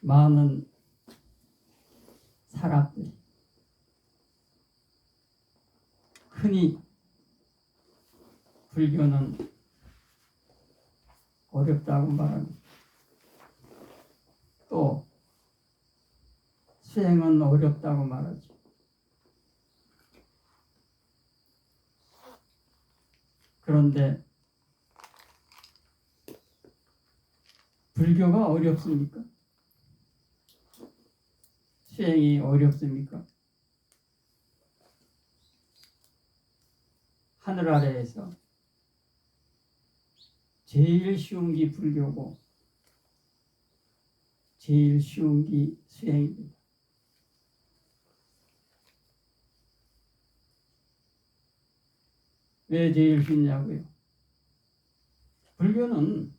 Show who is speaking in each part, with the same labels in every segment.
Speaker 1: 많은 사람들이 흔히 불교는 어렵다고 말합니다. 또 수행은 어렵다고 말하죠. 그런데 불교가 어렵습니까? 수행이 어렵습니까? 하늘 아래에서 제일 쉬운 게 불교고 제일 쉬운 게 수행입니다. 왜 제일 쉽냐고요? 불교는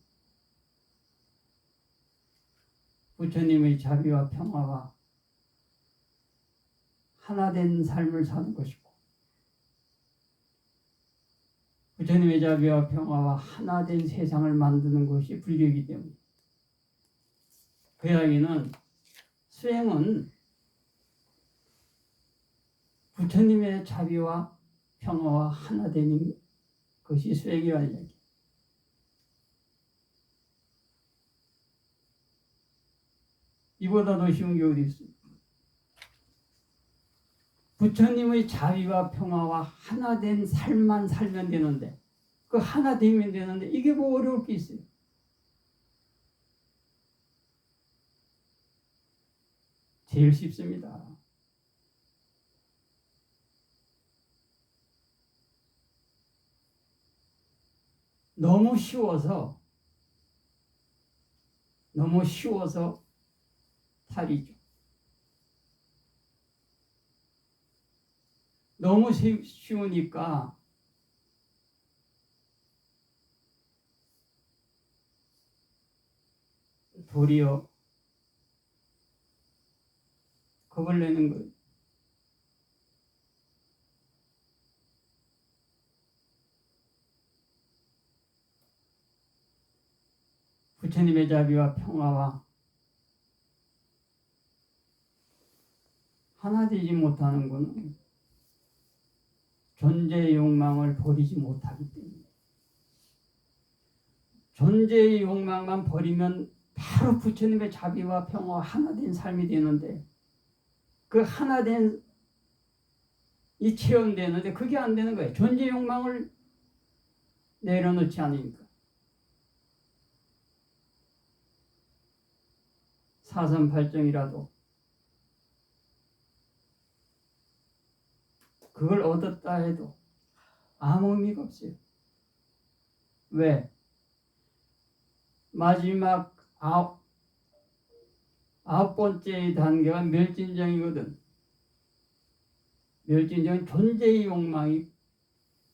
Speaker 1: 부처님의 자비와 평화와 하나된 삶을 사는 것이고 부처님의 자비와 평화와 하나된 세상을 만드는 것이 불교이기 때문에 그 이야기는 수행은 부처님의 자비와 평화와 하나되는 것이 수행이라는 이야기. 이보다 더 쉬운 게 어디 있습니까? 부처님의 자비와 평화와 하나된 삶만 살면 되는데 그 하나 되면 되는데 이게 뭐 어려울 게 있어요? 제일 쉽습니다. 너무 쉬워서 탈이죠. 너무 쉬우니까 도리어 겁을 내는 거예요. 부처님의 자비와 평화와 하나 되지 못하는 것은 존재의 욕망을 버리지 못하기 때문에 존재의 욕망만 버리면 바로 부처님의 자비와 평화와 하나된 삶이 되는데 그 하나된 이 체험되는데 그게 안 되는 거예요. 존재 욕망을 내려놓지 않으니까. 사선팔정이라도 그걸 얻었다 해도 아무 의미가 없어요. 왜? 마지막 아홉 번째 단계가 멸진정이거든. 멸진정은 존재의 욕망이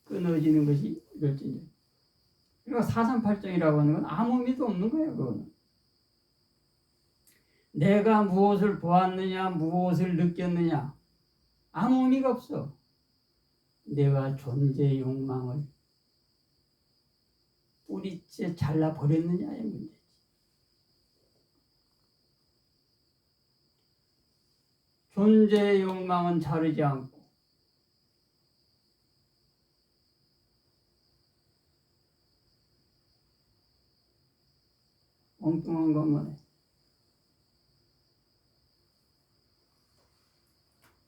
Speaker 1: 끊어지는 것이 멸진정. 그러니까 사선팔정이라고 하는 건 아무 의미도 없는 거예요. 그거는. 내가 무엇을 보았느냐, 무엇을 느꼈느냐 아무 의미가 없어. 내가 존재의 욕망을 뿌리째 잘라버렸느냐의 문제지. 존재의 욕망은 자르지 않고 엉뚱한 것만 해.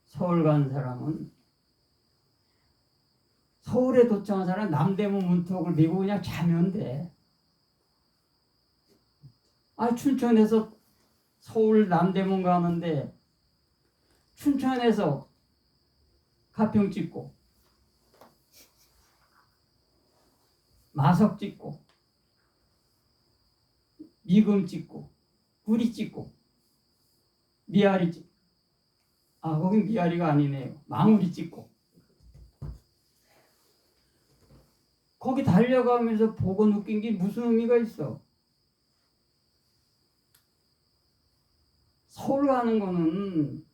Speaker 1: 서울 간 사람은 서울에 도착한 사람은 남대문 문턱을 메고 그냥 자면 돼. 춘천에서 서울 남대문 가는데 춘천에서 가평 찍고 마석 찍고 미금 찍고 구리 찍고 미아리 찍고 거긴 미아리가 아니네요. 망우리 찍고 거기 달려가면서 보고 느낀 게 무슨 의미가 있어? 서울 가는 거는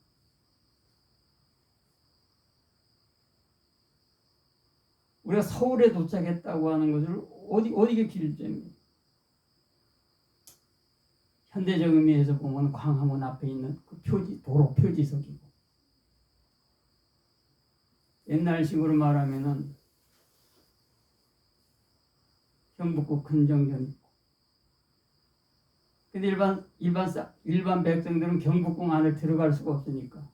Speaker 1: 우리가 서울에 도착했다고 하는 것을 어디가 기준점이에요? 현대적 의미에서 보면 광화문 앞에 있는 그 표지, 도로 표지석이고, 옛날식으로 말하면은 경복궁 근정전 있고. 근데 일반 백성들은 경복궁 안에 들어갈 수가 없으니까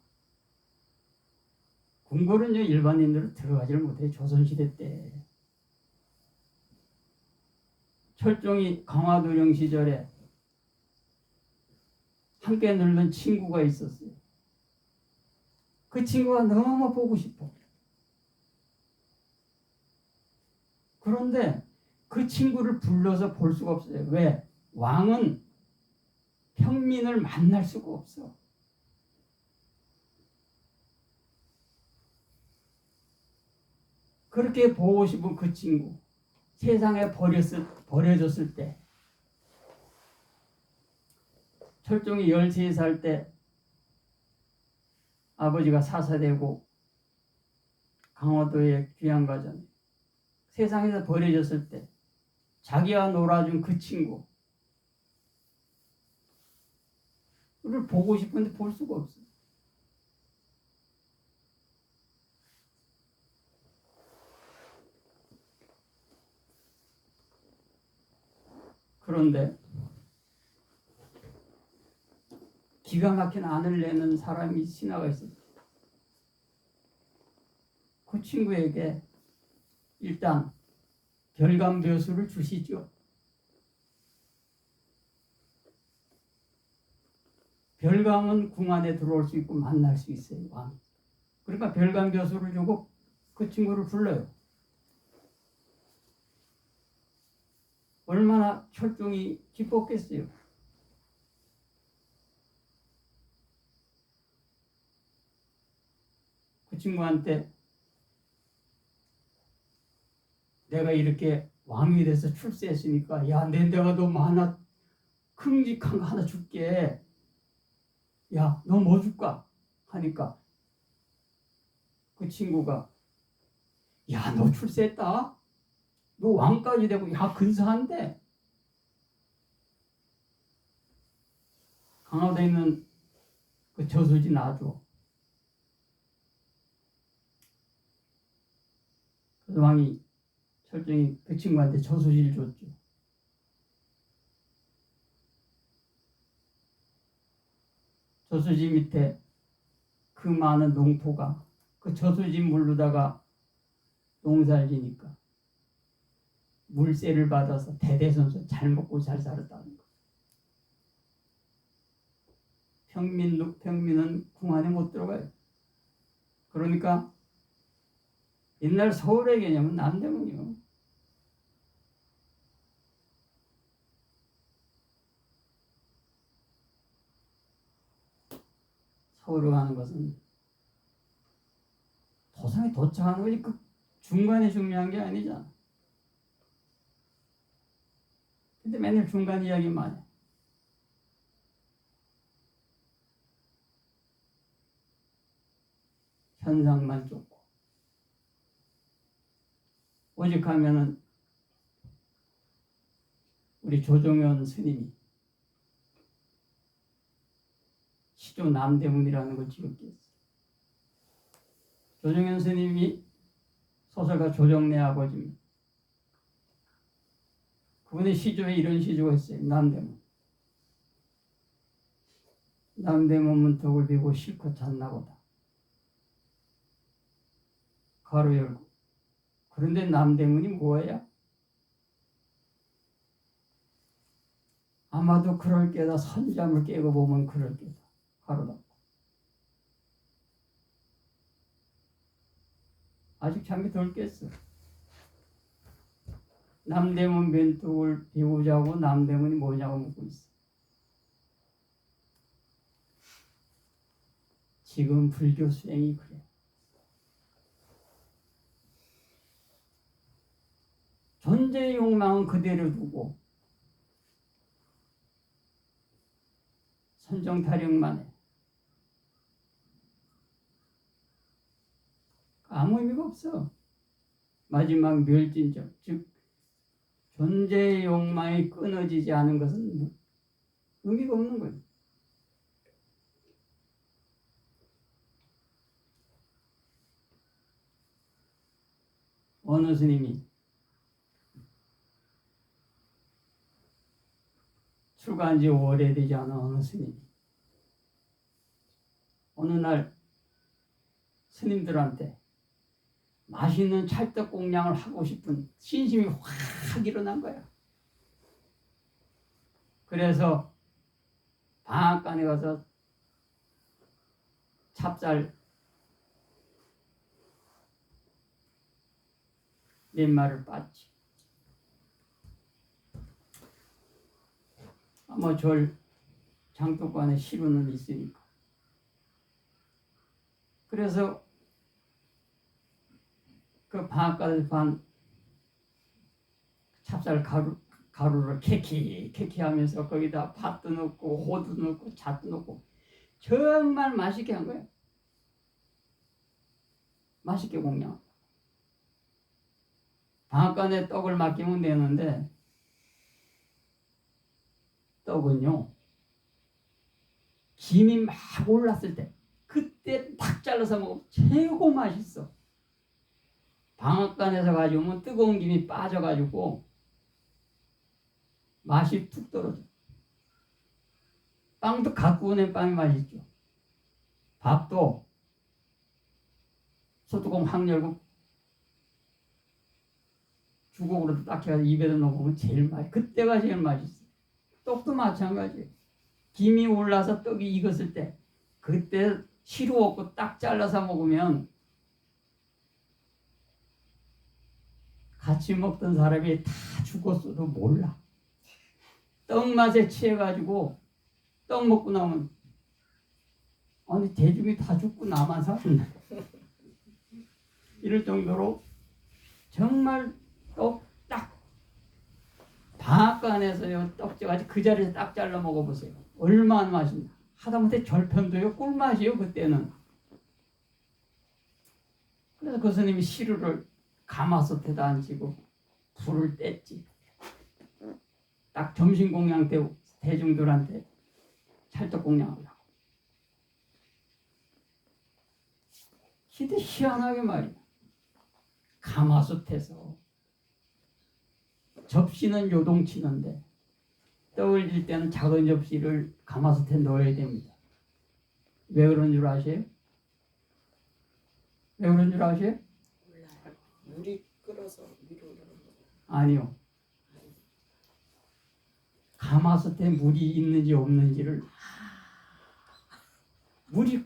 Speaker 1: 궁궐은요 일반인들은 들어가지를 못해. 조선시대 때 철종이 강화도령 시절에 함께 놀던 친구가 있었어요. 그 친구가 너무 보고 싶어. 그런데 그 친구를 불러서 볼 수가 없어요. 왜? 왕은 평민을 만날 수가 없어. 그렇게 보고 싶은 그 친구, 세상에 버려졌을 때, 철종이 13살 때 아버지가 사사되고 강화도에 귀양가전, 세상에서 버려졌을 때 자기와 놀아준 그 친구를 보고 싶은데 볼 수가 없어. 그런데 기가 막힌 안을 내는 사람이 신하가 있었어요. 그 친구에게 일단 별감벼슬을 주시죠. 별감은 궁 안에 들어올 수 있고 만날 수 있어요, 왕. 그러니까 별감벼슬을 주고 그 친구를 불러요. 얼마나 철종이 기뻤겠어요. 그 친구한테 내가 이렇게 왕이 돼서 출세했으니까 야, 내가 너무 하나 큼직한 거 하나 줄게. 야, 너 뭐 줄까? 하니까 그 친구가 야, 너 출세했다? 너 왕까지 되고 야, 근사한데? 강화도에 있는 그 저수지 놔줘. 그 왕이 철종이 그 친구한테 저수지를 줬죠. 저수지 밑에 그 많은 농토가 그 저수지 물로다가 농사를 지니까 물세를 받아서 대대손손 잘 먹고 잘 살았다는 거. 평민은 궁 안에 못 들어가요. 그러니까 옛날 서울의 개념은 남대문이요. 서울에 가는 것은 도성에 도착하는 거지 그 중간에 중요한 게 아니잖아. 근데 맨날 중간 이야기만 해. 현상만 쫓고. 오직 하면은 우리 조정현 스님이 시조 남대문이라는 걸 지었게 했어요. 조정현 스님이 소설가 조정래 아버지입니다. 그분의 시조에 이런 시조가 있어요. 남대문. 남대문 문턱을 비고 실컷 잤나 보다. 가로 열고. 그런데 남대문이 뭐야? 아마도 그럴 게다. 선잠을 깨고 보면 그럴 게다. 가로 닫고. 아직 잠이 덜 깼어. 남대문 맨뚝을 비우자고 남대문이 뭐냐고 묻고 있어. 지금 불교 수행이 그래. 존재의 욕망은 그대로 두고 선정타령만 해. 아무 의미가 없어. 마지막 멸진적, 즉 존재의 욕망이 끊어지지 않은 것은 의미가 없는 거예요. 어느 스님이 출가한 지 오래되지 않은 어느 스님이 어느 날 스님들한테 맛있는 찰떡 공양을 하고 싶은 신심이 확 일어난 거야. 그래서 방앗간에 가서 찹쌀 몇 마리를 빻지. 아마 절 장독관에 시루는 있으니까. 그래서 그 방앗간에서 반 찹쌀 가루를 캐키 하면서 거기다 팥도 넣고 호도 넣고 잣도 넣고 정말 맛있게 한 거예요. 맛있게 공양. 방앗간에 떡을 맡기면 되는데 떡은요 김이 막 올랐을 때 그때 딱 잘라서 먹으면 최고 맛있어. 방앗간에서 가져오면 뜨거운 김이 빠져가지고 맛이 툭 떨어져. 빵도 갖고 오는 빵이 맛있죠. 밥도 소뚜껑 확 열고 주걱으로 딱 해서 입에다 넣어보면 제일 그때가 제일 맛있어. 떡도 마찬가지예요. 김이 올라서 떡이 익었을 때 그때 시루 없고 딱 잘라서 먹으면 같이 먹던 사람이 다 죽었어도 몰라. 떡 맛에 취해가지고 떡 먹고 나면 아니 대중이 다 죽고 나만 살았네. 이럴 정도로 정말 떡 딱 방앗간에서요 떡져가지고 그 자리에서 딱 잘라 먹어보세요. 얼마나 맛있나. 하다못해 절편도요 꿀맛이요 그때는. 그래서 그 스님이 시루를 가마솥에다 앉히고 불을 뗐지. 딱 점심 공양 때 대중들한테 찰떡 공양하려고. 희한하게 말이야. 가마솥에서 접시는 요동치는데 떡을 질 때는 작은 접시를 가마솥에 넣어야 됩니다. 왜 그런 줄 아세요? 왜 그런 줄 아세요?
Speaker 2: 몰라요. 물이 끓어서 위로 오르는 거.
Speaker 1: 아니요. 가마솥에 물이 있는지 없는지를 물이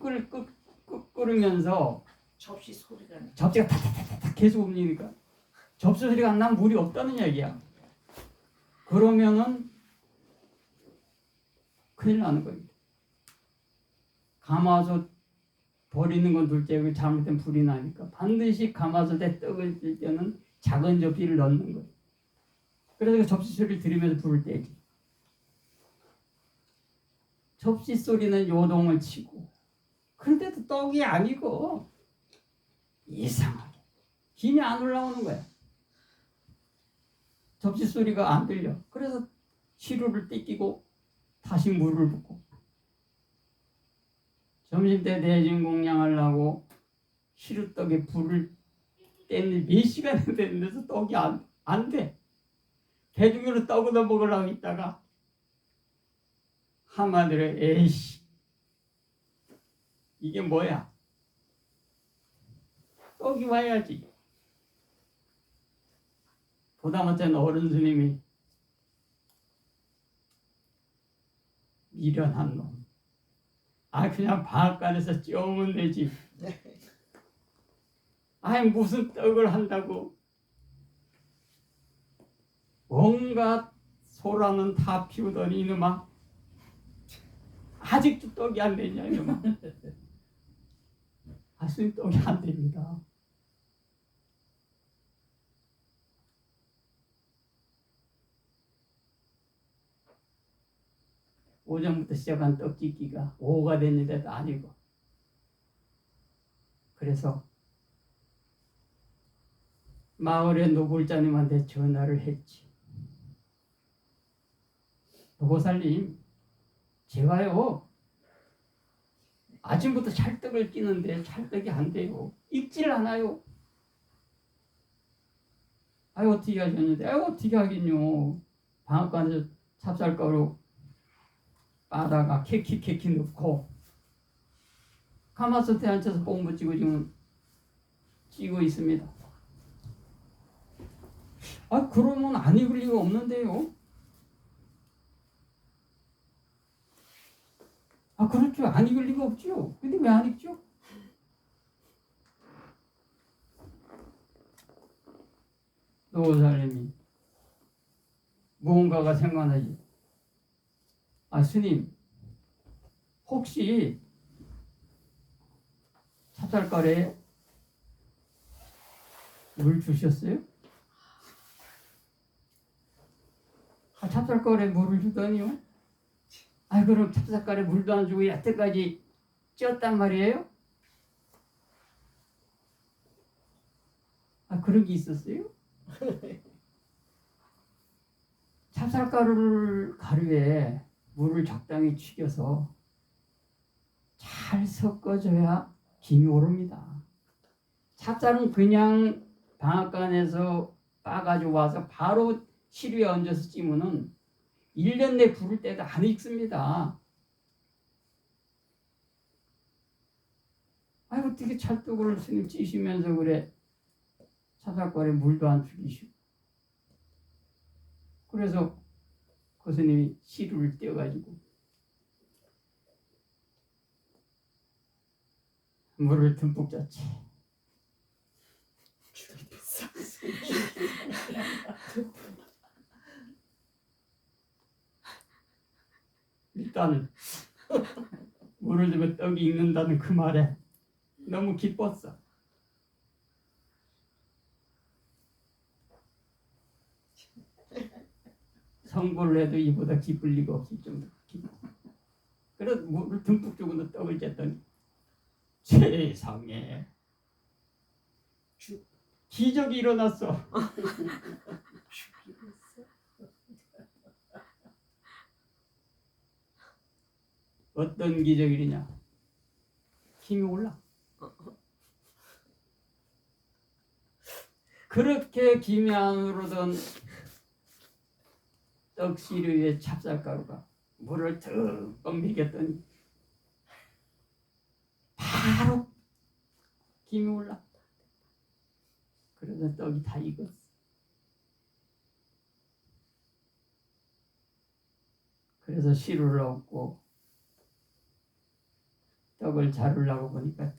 Speaker 1: 끓으면서
Speaker 2: 접시 소리가 나.
Speaker 1: 접시가 타타타타 계속 움직이니까 접시 소리가 안 나면 물이 없다는 얘기야. 그러면은 큰일 나는 겁니다. 가마솥 버리는 건 둘째고 잘못된 불이 나니까 반드시 가마솥에 떡을 찔 때는 작은 접시를 넣는 거예요. 그래서 그 접시 소리를 들으면서 불을 떼지. 접시 소리는 요동을 치고 그런데도 떡이 아니고 이상하게 김이 안 올라오는 거야. 접시 소리가 안 들려. 그래서 시루를 뜯기고 다시 물을 붓고 점심때 대중 공양하려고 시루떡에 불을 뗐는데 몇 시간이 됐는데도 떡이 안 돼. 대중으로 떡을 먹으려고 있다가 한마디로 에이씨 이게 뭐야? 떡이 와야지. 보다 못한 어른 스님이 미련한 놈. 그냥 방앗간에서 쪄오면 되지. 무슨 떡을 한다고. 온갖 소라는 다 피우더니 이놈아. 아직도 떡이 안 되냐 이놈아. 스님 떡이 안 됩니다. 오전부터 시작한 떡짓기가 오후가 됐는데도 아니고. 그래서 마을의 노불자님한테 전화를 했지. 노보살님, 제가요 아침부터 찰떡을 끼는데 찰떡이 안 돼요. 익질 않아요. 아유 어떻게 하셨는데 아유 어떻게 하긴요. 방앗간에서 찹쌀가루 빠다가 캐키 넣고 가마솥에 앉혀서 뽕 붙이고 지금 찌고 있습니다. 아 그러면 안 익을 리가 없는데요. 아 그렇죠. 안 익을 리가 없죠. 근데 왜 안 익죠? 노사님이 무언가가 생각나지. 아 스님 혹시 찹쌀가루에 물 주셨어요? 아, 찹쌀가루에 물을 주더니요. 아 그럼 찹쌀가루에 물도 안 주고 여태까지 쪘단 말이에요? 아 그런 게 있었어요? 가루에 물을 적당히 죽여서 잘 섞어줘야 김이 오릅니다. 찹쌀은 그냥 방앗간에서 빠가지고 와서 바로 시루에 얹어서 찌면은 1년 내 부를 때도 안 익습니다. 아 어떻게 찰떡을 스님 찌시면서 그래 찹쌀가루에 물도 안 죽이시고 그래서 그 스님이 시루를 떼어가지고 물을 듬뿍 줬지. 일단 물을 주면 떡이 익는다는 그 말에 너무 기뻤어. 성불을 해도 이보다 기쁠 리가 없을 정도로 기뻐. 그래서 물을 듬뿍 주고 떡을 쬐더니 세상에 기적이 일어났어. 어떤 기적이냐? 힘이 올라. 그렇게 김이 안 오르던 떡시루에 찹쌀가루가 물을 듬뿍 먹였더니 바로 김이 올라. 그래서 떡이 다 익었어. 그래서 시루를 얻고 떡을 자르려고 보니까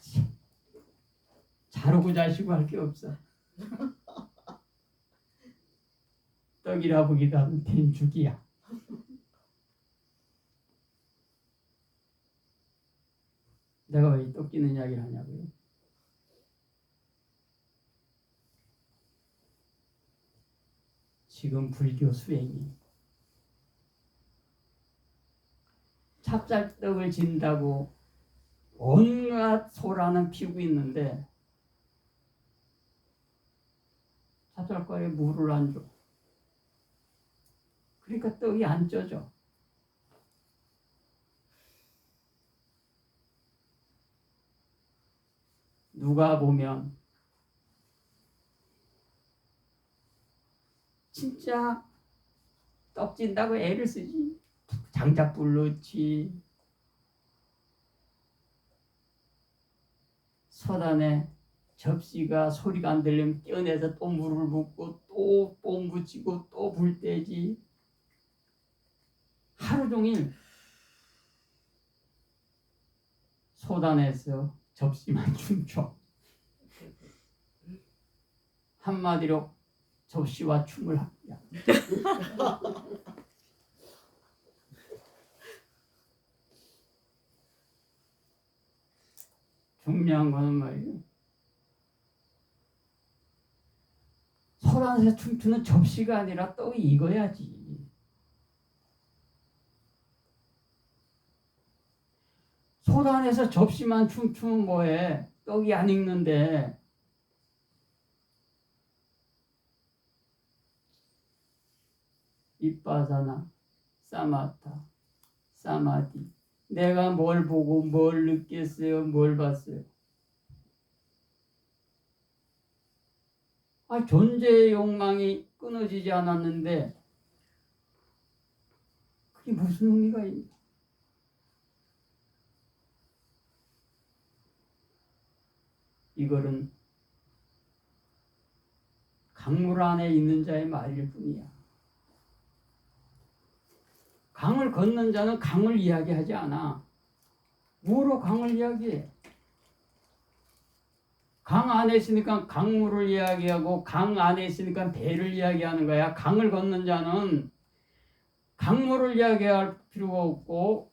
Speaker 1: 자르고 자시고 할 게 없어. 떡이라 보기도 하면 된죽이야. 내가 왜 떡 끼는 이야기를 하냐고요? 지금 불교 수행이 찹쌀떡을 진다고 온갖 소란은 피우고 있는데 찹쌀가루에 물을 안 줘. 그러니까 떡이 안 쪄져. 누가 보면 진짜 떡 진다고 애를 쓰지. 장작불 넣지. 서단에 접시가 소리가 안 들리면 떼어내서 또 물을 붓고 또 뽕 붙이고 또 불 떼지. 하루 종일 소단에서 접시만 춤춰. 한마디로 접시와 춤을 합니다. 중요한 거는 말이에요. 소란에서 춤추는 접시가 아니라 떡이 익어야지. 소란에서 접시만 춤추면 뭐해? 떡이 안 익는데. 이빠사나 사마타 사마디. 내가 뭘 보고 뭘 느꼈어요? 뭘 봤어요? 존재의 욕망이 끊어지지 않았는데 그게 무슨 의미가 있냐? 이거는 강물 안에 있는 자의 말일 뿐이야. 강을 걷는 자는 강을 이야기하지 않아. 뭐로 강을 이야기해? 강 안에 있으니까 강물을 이야기하고 강 안에 있으니까 배를 이야기하는 거야. 강을 걷는 자는 강물을 이야기할 필요가 없고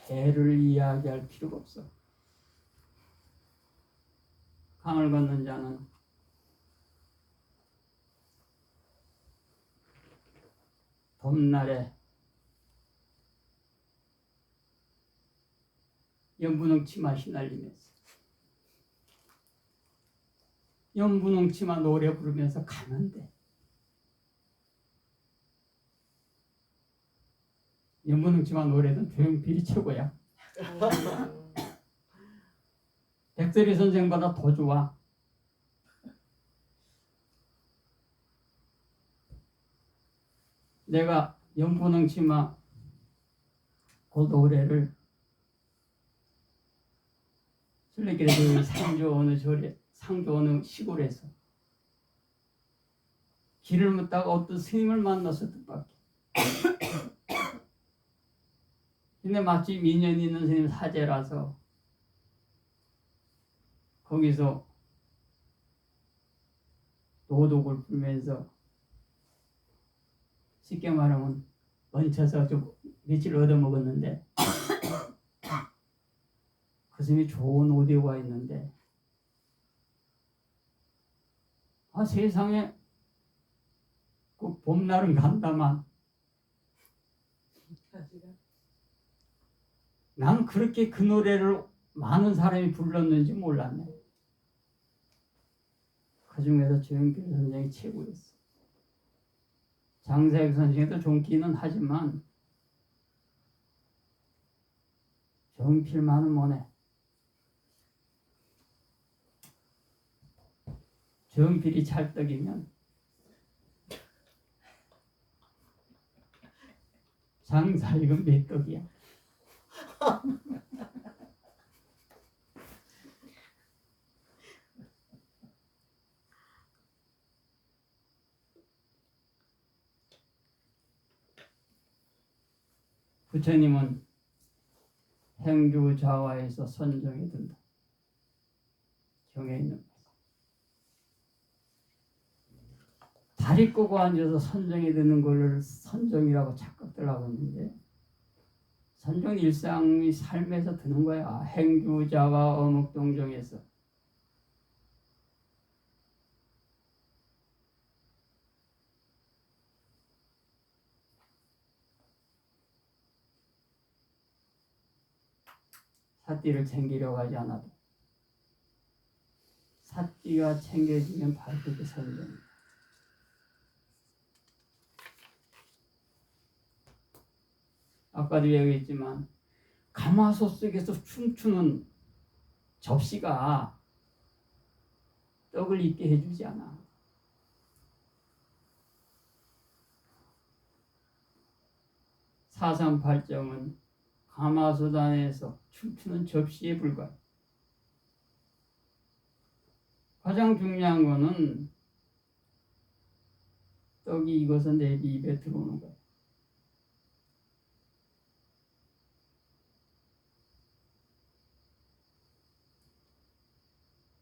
Speaker 1: 배를 이야기할 필요가 없어. 강을 걷는 자는 봄날에 연분홍치마 휘날리면서 연분홍치마 노래 부르면서 가면 돼. 연분홍치마 노래는 조용필이 최고야. 백설이 선생보다 더 좋아. 내가 연분홍치마 그 노래를 순례길에서 상주 어느 절에 상주 어느 시골에서 길을 묻다가 어떤 스님을 만나서 뜻밖에. 근데 마치 민연 있는 스님 사제라서 거기서 도독을 풀면서 쉽게 말하면 얹혀서 좀 며칠 얻어먹었는데 그 스님이 좋은 오디오가 있는데 세상에 그 봄날은 간다만 난 그렇게 그 노래를 많은 사람이 불렀는지 몰랐네. 그 중에서 조용필 선생이 최고였어. 장사익 선생도 존귀는 하지만 조용필만은 뭐네. 조용필이 찰떡이면 장사익은 메떡이야. 부처님은 행주자화에서 선정이 든다. 경에 있는 것. 다리 꼬고 앉아서 선정이 드는 걸 선정이라고 착각들 하고 있는데 선정 일상이 삶에서 드는 거야. 행주자화 어묵동정에서. 사띠를 챙기려고 하지 않아도 사띠가 챙겨지면 바로 그게 선정이야. 아까도 얘기했지만 가마솥 속에서 춤추는 접시가 떡을 익게 해주지 않아. 사삼팔정은 가마솥 안에서 춤추는 접시에 불과해. 가장 중요한 거는 떡이 익어서 내 입에 들어오는 거야.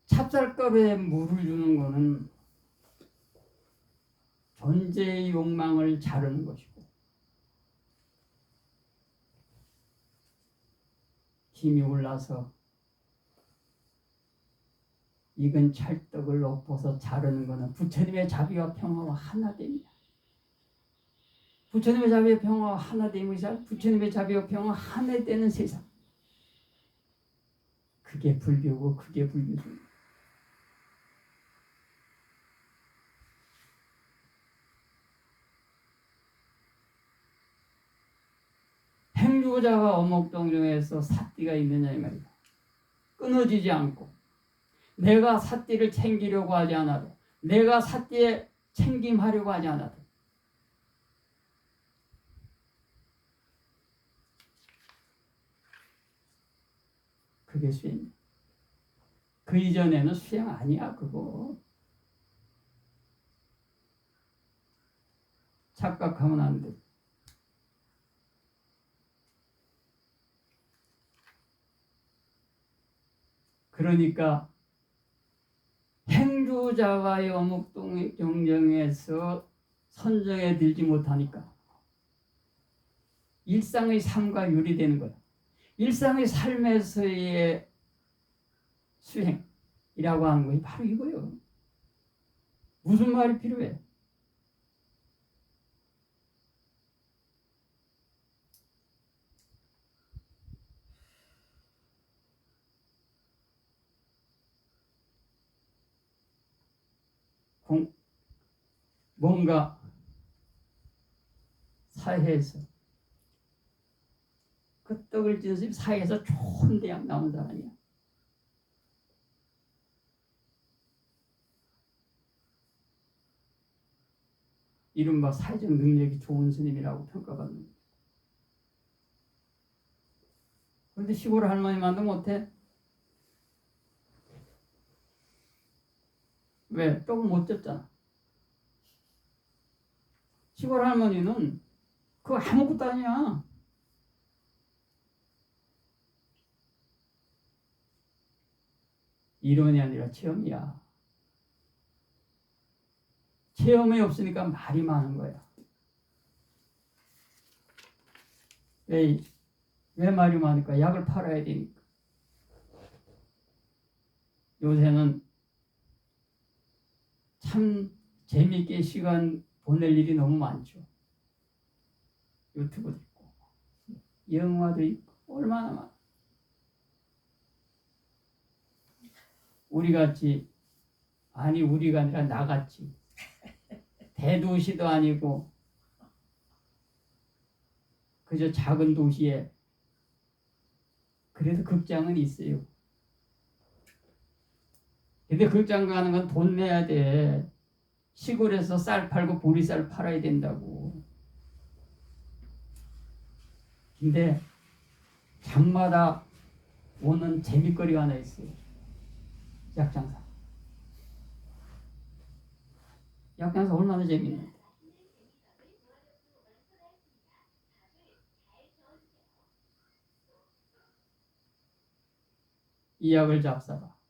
Speaker 1: 찹쌀가루에 물을 주는 거는 존재의 욕망을 자르는 것이고 힘이 올라서 익은 찰떡을 엎어서 자르는 것은 부처님의 자비와 평화와 하나됨이야. 부처님의 자비와 평화와 하나됨이자 부처님의 자비와 평화 하나 되는 세상. 그게 불교고 그게 불교죠. 행주자와 어목동정에서 삿띠가 있느냐 이 말이야. 끊어지지 않고 내가 삿띠를 챙기려고 하지 않아도 내가 삿띠에 챙김하려고 하지 않아도 그게 수행이야. 그 이전에는 수행 아니야 그거. 착각하면 안 돼. 그러니까 행주자와의 어묵동정에서 선정에 들지 못하니까 일상의 삶과 유리되는 거야. 일상의 삶에서의 수행이라고 하는 것이 바로 이거예요. 무슨 말이 필요해? 뭔가 사회에서 그 떡을 지은 사회에서 좋은 대학 나온 사람이야. 이른바 사회적 능력이 좋은 스님이라고 평가받는 거야. 그런데 시골 할머니만도 못해. 왜? 떡을 못 졌잖아. 시골 할머니는 그거 아무것도 아니야. 이론이 아니라 체험이야. 체험이 없으니까 말이 많은 거야. 왜 말이 많을까? 약을 팔아야 되니까. 요새는 참 재미있게 시간 보낼 일이 너무 많죠. 유튜브도 있고 영화도 있고 얼마나 많아. 우리같이 아니 우리가 아니라 나같이 대도시도 아니고 그저 작은 도시에 그래도 극장은 있어요. 근데 극장 가는 건 돈 내야 돼. 시골에서 쌀 팔고 보리쌀 팔아야 된다고. 근데 장마다 오는 재미거리가 하나 있어요. 약장사. 약장사 얼마나 재밌는데. 이 약을 잡사봐.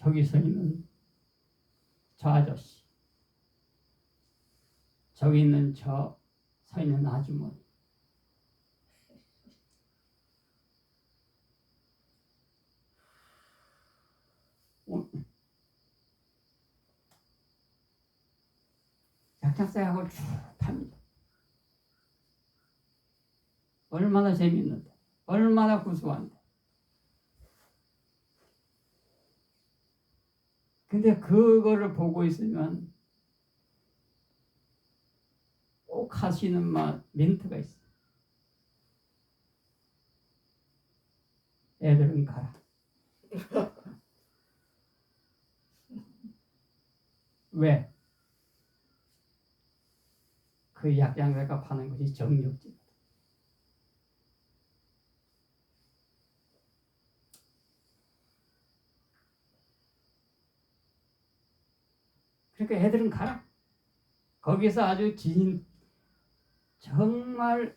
Speaker 1: 저기 서 있는 저 아저씨, 저기 있는 저 서 있는 아주머니, 약장사약을 쭉 팝니다. 얼마나 재밌는데, 얼마나 구수한데. 근데 그거를 보고 있으면 꼭 하시는 멘트가 있어. 애들은 가라. 왜? 그 약장사가 파는 것이 정력지. 그러니까 애들은 가라. 거기서 아주 정말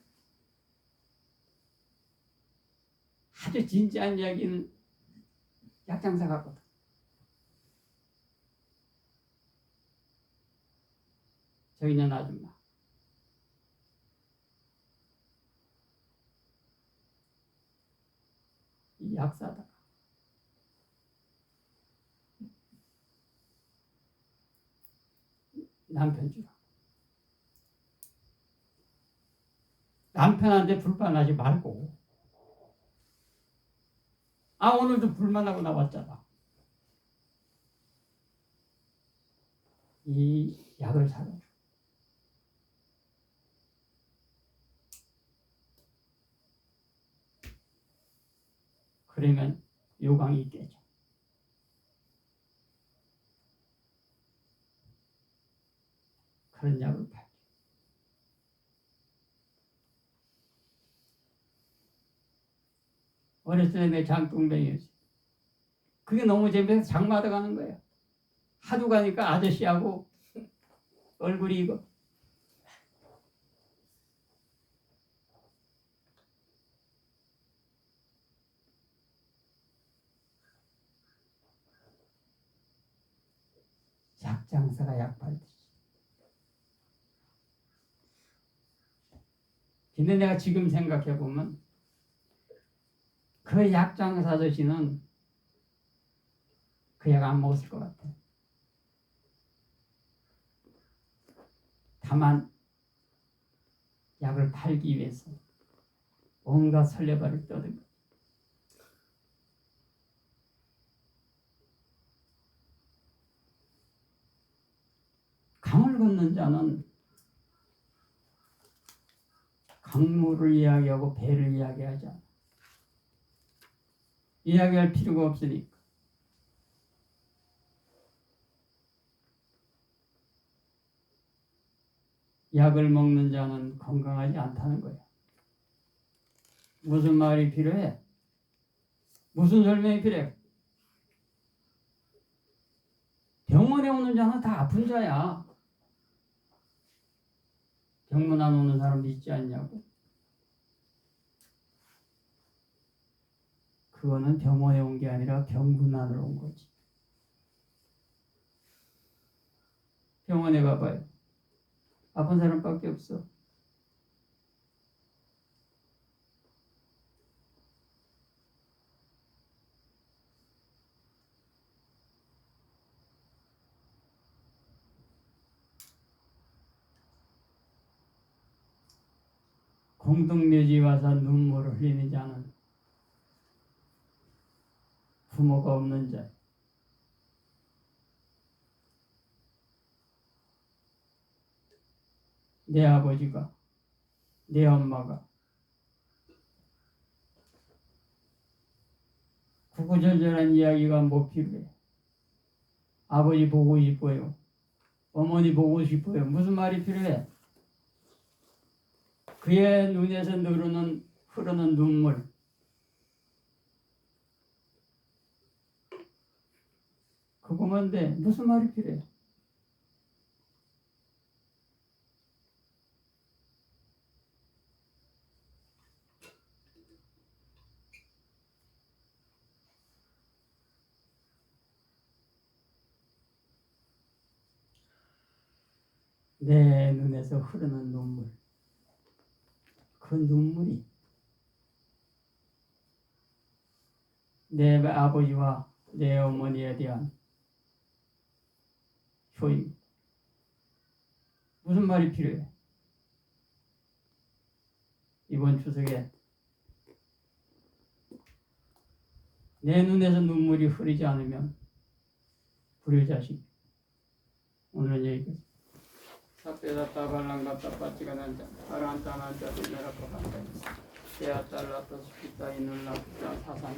Speaker 1: 아주 진지한 이야기는 약장사 같거든. 저기 있는 아줌마. 이 약사다. 남편 주라. 남편한테 불만하지 말고. 아 오늘도 불만하고 나왔잖아. 이 약을 사러. 그러면 요강이 깨져. 그런 약을 팔죠. 어렸을 때 내 장뚱뱅이였어요. 그게 너무 재미있어서 장마다 가는 거예요. 하도 가니까 아저씨하고 얼굴이 이거. 약장사가 약 팔듯이. 근데 내가 지금 생각해 보면 그 약장사 아저씨는 그 약 안 먹었을 것 같아. 다만 약을 팔기 위해서 온갖 설레발을 떠든. 강을 걷는 자는 강물을 이야기하고 배를 이야기하지 않아. 이야기할 필요가 없으니까. 약을 먹는 자는 건강하지 않다는 거야. 무슨 말이 필요해? 무슨 설명이 필요해? 병원에 오는 자는 다 아픈 자야. 병문 안 오는 사람 있지 않냐고. 그거는 병원에 온 게 아니라 병문안으로 온 거지. 병원에 가봐요. 아픈 사람밖에 없어. 공동묘지 와서 눈물을 흘리는 자는 부모가 없는 자. 내 아버지가, 내 엄마가 구구절절한 이야기가 뭐 필요해? 아버지 보고 싶어요. 어머니 보고 싶어요. 무슨 말이 필요해? 그의 눈에서 흐르는 눈물. 그거면 돼. 무슨 말이 필요해? 내 눈에서 흐르는 눈물. 그 눈물이 내 아버지와 내 어머니에 대한 효임. 무슨 말이 필요해? 이번 추석에 내 눈에서 눈물이 흐르지 않으면 불효자식. 오늘은 여기까지. 삽배다 따발랑 갖다 빠지가 난자 아란타 난자 들려라고 한다. 대야 달라또 스키타 이눌라 부타 사사네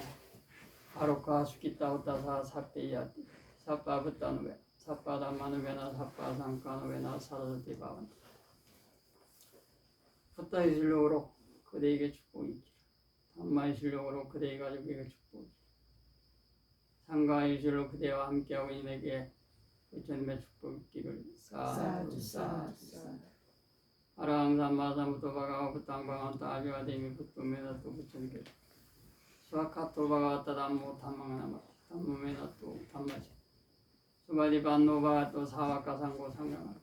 Speaker 1: 하루카 스키타 우타사 삽배야 삽바부타누베 삽바다마누베나 삽바상카누베나 사라드티바완 부타의 실력으로 그대에게 축복이 있기를 엄마의 실력으로 그대의 가족에게 축복이 있기를 상가의 실로 그대와 함께하고 인에게 부처님의 축복 있기를 사두 사두 아라함삼마삼부터 바가와 부탕방한타 아비와데미 부토메나또 부처님께 수아카토 바가와타 담모 탐망나마 담모메나또 담마시 수바디 반노바또 사와카 상고 상강하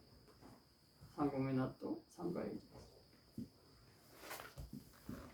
Speaker 1: 상고메나또 상가이지